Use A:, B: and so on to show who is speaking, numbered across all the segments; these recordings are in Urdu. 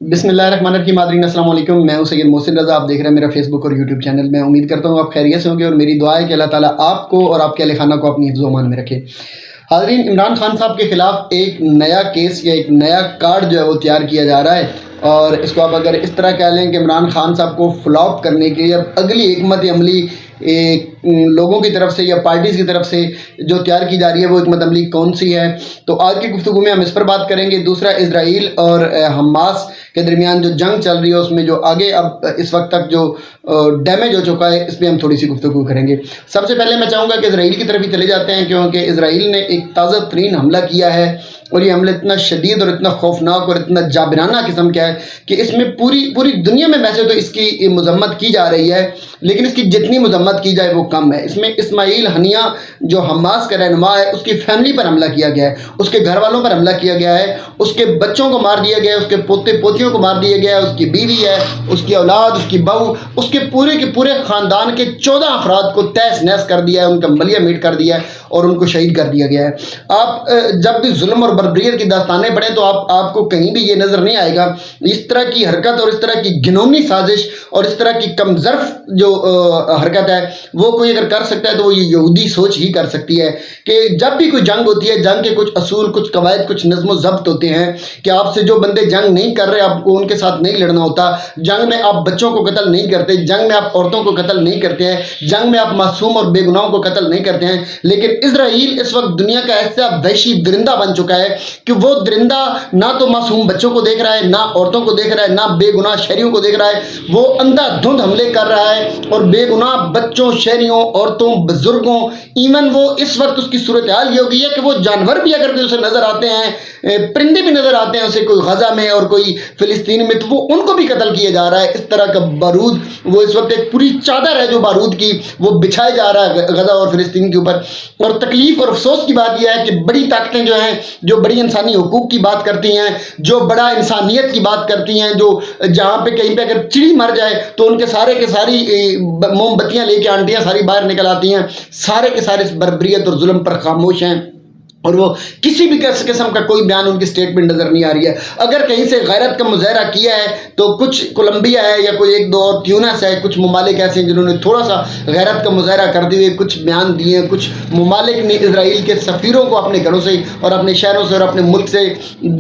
A: بسم اللہ الرحمن الرحیم ناظرین السلام علیکم. میں ہوں سید محسن رضا. آپ دیکھ رہے ہیں میرا فیس بک اور یوٹیوب چینل. میں امید کرتا ہوں آپ خیریت سے ہوں گے اور میری دعا ہے کہ اللہ تعالیٰ آپ کو اور آپ کے اہل خانہ کو اپنی حفظ و امان میں رکھے. حاضرین، عمران خان صاحب کے خلاف ایک نیا کیس یا ایک نیا کارڈ جو ہے وہ تیار کیا جا رہا ہے، اور اس کو آپ اگر اس طرح کہہ لیں کہ عمران خان صاحب کو فلاپ کرنے کے لیے اب اگلی حکمت عملی لوگوں کی طرف سے یا پارٹیز کی طرف سے جو تیار کی جا رہی ہے وہ حکمت عملی کون سی ہے، تو آج کی گفتگو میں ہم اس پر بات کریں گے. دوسرا، اسرائیل اور حماس کے درمیان جو جنگ چل رہی ہے اس میں جو آگے اب اس وقت تک جو ڈیمیج ہو چکا ہے اس پہ ہم تھوڑی سی گفتگو کریں گے. سب سے پہلے میں چاہوں گا کہ اسرائیل کی طرف ہی چلے جاتے ہیں، کیونکہ اسرائیل نے ایک تازہ ترین حملہ کیا ہے، اور یہ حملہ اتنا شدید اور اتنا خوفناک اور اتنا جابرانہ قسم کا ہے کہ اس میں پوری دنیا میں ویسے تو اس کی مذمت کی جا رہی ہے، لیکن اس کی جتنی مذمت کی جائے وہ کم ہے. اس میں اسماعیل ہنیہ جو حماس کا رہنما ہے اس کی فیملی پر حملہ کیا گیا ہے، اس کے گھر والوں پر حملہ کیا گیا ہے، اس کے بچوں کو مار دیا گیا ہے، اس کے پوتے پوتیوں کو مار دیا گیا ہے، اس کی بیوی ہے، اس کی اولاد، اس کی بہو، اس کے پورے خاندان کے 14 افراد کو تہس نہس کر دیا ہے، ان کا ملیہ میٹ کر دیا ہے اور ان کو شہید کر دیا گیا ہے. آپ جب بھی ظلم اور بربریت کی داستانیں پڑھیں تو آپ کو کہیں بھی یہ نظر نہیں آئے گا اس طرح کی حرکت اور اس طرح کی گھنونی سازش اور اس طرح کی کم ظرف جو حرکت ہے وہ کوئی اگر کر سکتا ہے تو وہ یہ یہودی سوچ ہی کر سکتی ہے کہ جب بھی کوئی جنگ ہوتی ہے، جنگ کے کچھ اصول، کچھ قواعد، کچھ نظم و ضبط ہوتے ہیں کہ آپ سے جو بندے جنگ نہیں کر رہے آپ کو ان کے ساتھ نہیں لڑنا ہوتا. جنگ میں آپ بچوں کو قتل نہیں کرتے، جنگ میں آپ عورتوں کو قتل نہیں کرتے ہیں، جنگ میں آپ معصوم اور بے گناہوں کو قتل نہیں کرتے ہیں. لیکن اسرائیل اس وقت دنیا کا ایسا وحشی درندہ بن چکا ہے کہ وہ درندہ نہ تو معصوم بچوں کو دیکھ رہا ہے، نہ عورتوں کو دیکھ رہا ہے، نہ بے گناہ شہریوں کو دیکھ رہا ہے. وہ اندھا دھند حملے کر رہا ہے اور بے گناہ بچوں، شہریوں، عورتوں، بزرگوں، ایون وہ اس وقت اس کی صورتحال یہ ہو گئی ہے کہ وہ جانور بھی اگر کوئی اسے نظر آتے ہیں، پرندے بھی نظر آتے ہیں اسے، کوئی غزہ میں اور کوئی فلسطین میں، تو وہ ان کو بھی قتل کیا جا رہا ہے. اس طرح کا بارود، وہ اس وقت ایک پوری چادر ہے جو بارود کی وہ بچھایا جا رہا ہے غزہ اور فلسطین کے اوپر. اور تکلیف اور افسوس کی بات یہ ہے کہ بڑی طاقتیں جو ہیں، جو بڑی انسانی حقوق کی بات کرتی ہیں، جو بڑا انسانیت کی بات کرتی ہیں، جو جہاں پہ کہیں پہ اگر چڑی مر جائے تو ان کے سارے کے ساری موم بتیاں لے کے آنٹیاں ساری باہر نکل آتی ہیں، سارے کے سارے اس بربریت اور ظلم پر خاموش ہیں، اور وہ کسی بھی قسم کا کوئی بیان ان کی سٹیٹمنٹ نظر نہیں آ رہی ہے. اگر کہیں سے غیرت کا مظاہرہ کیا ہے تو کچھ کولمبیا ہے یا کوئی ایک دو اور تیونس ہے، کچھ ممالک ایسے ہیں جنہوں نے تھوڑا سا غیرت کا مظاہرہ کرتے ہوئے کچھ بیان دیے ہیں. کچھ ممالک نے اسرائیل کے سفیروں کو اپنے گھروں سے اور اپنے شہروں سے اور اپنے ملک سے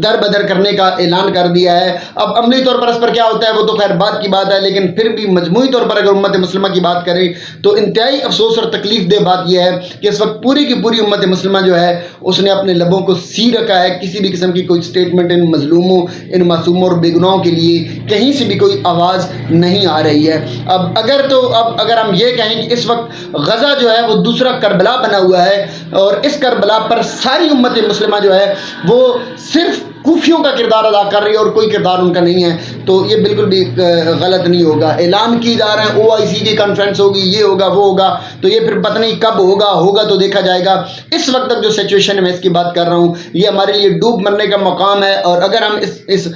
A: در بدر کرنے کا اعلان کر دیا ہے. اب عملی طور پر اس پر کیا ہوتا ہے وہ تو خیر بات کی بات ہے، لیکن پھر بھی مجموعی طور پر اگر امت مسلمہ کی بات کریں تو انتہائی افسوس اور تکلیف دہ بات یہ ہے کہ اس وقت پوری کی پوری امت مسلمہ جو ہے اس نے اپنے لبوں کو سی رکھا ہے. کسی بھی قسم کی کوئی سٹیٹمنٹ ان مظلوموں، ان معصوموں اور بے گناہوں کے لیے کہیں سے بھی کوئی آواز نہیں آ رہی ہے. اب اگر ہم یہ کہیں کہ اس وقت غزہ جو ہے وہ دوسرا کربلا بنا ہوا ہے، اور اس کربلا پر ساری امت مسلمہ جو ہے وہ صرف کوفیوں کا کردار ادا کر رہی ہے اور کوئی کردار ان کا نہیں ہے، تو یہ بالکل بھی غلط نہیں ہوگا. اعلان کی جا رہے ہیں OIC کی کانفرنس ہوگی، یہ ہوگا وہ ہوگا، تو یہ پھر پتہ نہیں کب ہوگا تو دیکھا جائے گا. اس وقت تک جو سچویشن ہے میں اس کی بات کر رہا ہوں، یہ ہمارے لیے ڈوب مرنے کا مقام ہے. اور اگر ہم اس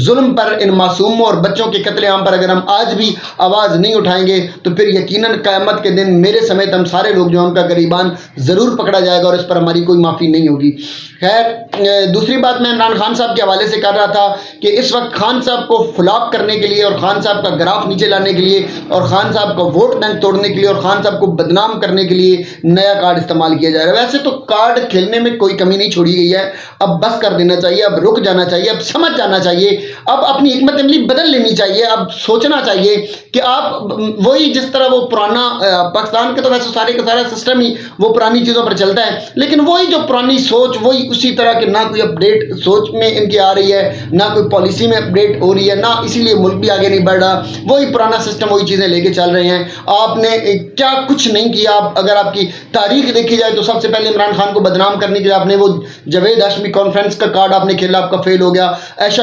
A: ظلم پر، ان معصوموں اور بچوں کے قتل عام پر اگر ہم آج بھی آواز نہیں اٹھائیں گے تو پھر یقیناً قیامت کے دن میرے سمیت ہم سارے لوگ جو ان کا گریبان ضرور پکڑا جائے گا اور اس پر ہماری کوئی معافی نہیں ہوگی. خیر، دوسری بات میں عمران خان صاحب کے حوالے سے کر رہا تھا کہ اس وقت خان صاحب کو فلاپ کرنے کے لیے اور خان صاحب کا گراف نیچے لانے کے لیے اور خان صاحب کا ووٹ بینک توڑنے کے لیے اور خان صاحب کو بدنام کرنے کے لیے نیا کارڈ استعمال کیا جا رہا ہے. ویسے تو کارڈ کھیلنے میں کوئی کمی نہیں چھوڑی گئی ہے، اب بس کر دینا چاہیے، اب رک جانا چاہیے، اب سمجھ جانا چاہیے، اب اپنی حکمت عملی بدل لینی چاہیے. اب سوچنا چاہیے کہ آپ وہی جس طرح وہ پرانا پاکستان کے تو ویسے سارے کا سارا سسٹم ہی وہ پرانی چیزوں پر چلتا ہے، لیکن وہی جو پرانی سوچ وہی اسی طرح کہ نہ کوئی اپڈیٹ سوچ میں ان کی آ رہی ہے، نہ کوئی پالیسی میں اپڈیٹ ہو رہی ہے، نہ اسی لیے ملک بھی آگے نہیں بڑھ رہا. وہی پرانا سسٹم، وہی چیزیں لے کے چل رہے ہیں. آپ نے کیا کچھ نہیں کیا. اگر آپ کی تاریخ دیکھی جائے تو سب سے پہلے عمران خان کو بدنام کرنے کے لیے آپ نے وہ جاوید ہاشمی کانفرنس کا کارڈ آپ نے کھیلا، آپ کا فیل ہو گیا. عائشہ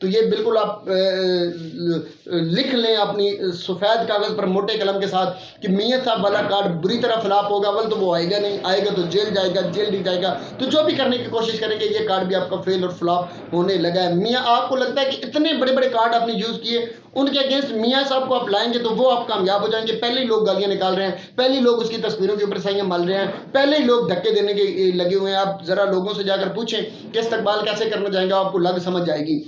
A: تو یہ بالکل آپ لکھ لیں اپنی سفید کاغذ پر موٹے قلم کے ساتھ کہ میاں صاحب والا کارڈ بری طرح فلاپ ہوگا. اول تو وہ آئے گا نہیں، آئے گا تو جیل جائے گا، جیل نہیں جائے گا. تو جو بھی کرنے کی کوشش کریں گے یہ کارڈ بھی آپ کا فیل اور فلاپ ہونے لگا ہے. میاں آپ کو لگتا ہے کہ اتنے بڑے بڑے کارڈ آپ نے یوز کیے، ان کے اگینسٹ میاں صاحب کو آپ لائیں گے تو وہ آپ کامیاب ہو جائیں گے. پہلے ہی لوگ گالیاں نکال رہے ہیں، پہلے ہی لوگ اس کی تصویروں کے اوپر سائیاں مل رہے ہیں، پہلے ہی لوگ دھکے دینے کے لگے ہوئے ہیں. آپ ذرا لوگوں سے جا کر پوچھیں کہ استقبال کیسے کرنا جائیں گا، آپ کو لگ سمجھ جائے گی.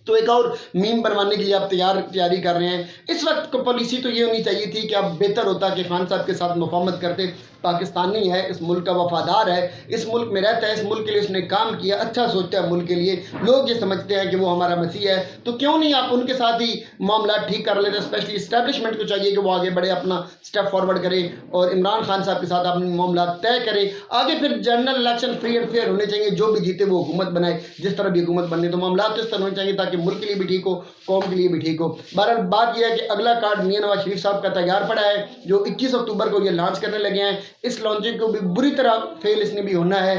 A: تو ایک اور میم بنوانے کے لیے آپ تیاری کر رہے ہیں. اس وقت کو پالیسی تو یہ ہونی چاہیے تھی کہ اب بہتر ہوتا کہ خان صاحب کے ساتھ مفاہمت کرتے. پاکستانی ہے، اس ملک کا وفادار ہے، اس ملک میں رہتا ہے، اس ملک کے لیے اس نے کام کیا، اچھا سوچتا ہے ملک کے لیے. لوگ یہ سمجھتے ہیں کہ وہ ہمارا مسیح ہے، تو کیوں نہیں آپ ان کے ساتھ ہی معاملات ٹھیک کر لیتے. اسپیشلی اسٹیبلشمنٹ کو چاہیے کہ وہ آگے بڑھے، اپنا سٹیپ فارورڈ کرے اور عمران خان صاحب کے ساتھ اپنے معاملات طے کرے. آگے پھر general election free and fair ہونے چاہیے، جو بھی جیتے وہ حکومت بنائے. جس طرح بھی حکومت بننے تو معاملات اس طرح ہونے چاہیے تاکہ ملک کے لیے بھی ٹھیک ہو، قوم کے لیے بھی ٹھیک ہو. بہرحال بات یہ ہے کہ اگلا کارڈ میاں نواز شریف صاحب کا تیار پڑا ہے، جو 21 اکتوبر کو یہ لانچ کرنے لگے ہیں. اس لانچنگ کو بھی بری طرح فیل اس نے بھی ہونا ہے.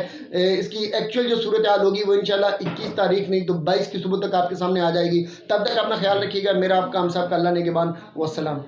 A: اس کی ایکچوئل جو صورتحال ہوگی وہ انشاءاللہ 21 تاریخ نہیں تو 22 کی صبح تک آپ کے سامنے آ جائے گی. تب تک اپنا خیال رکھیے گا. میرا آپ کا ہم سب کا اللہ نگہبان. والسلام.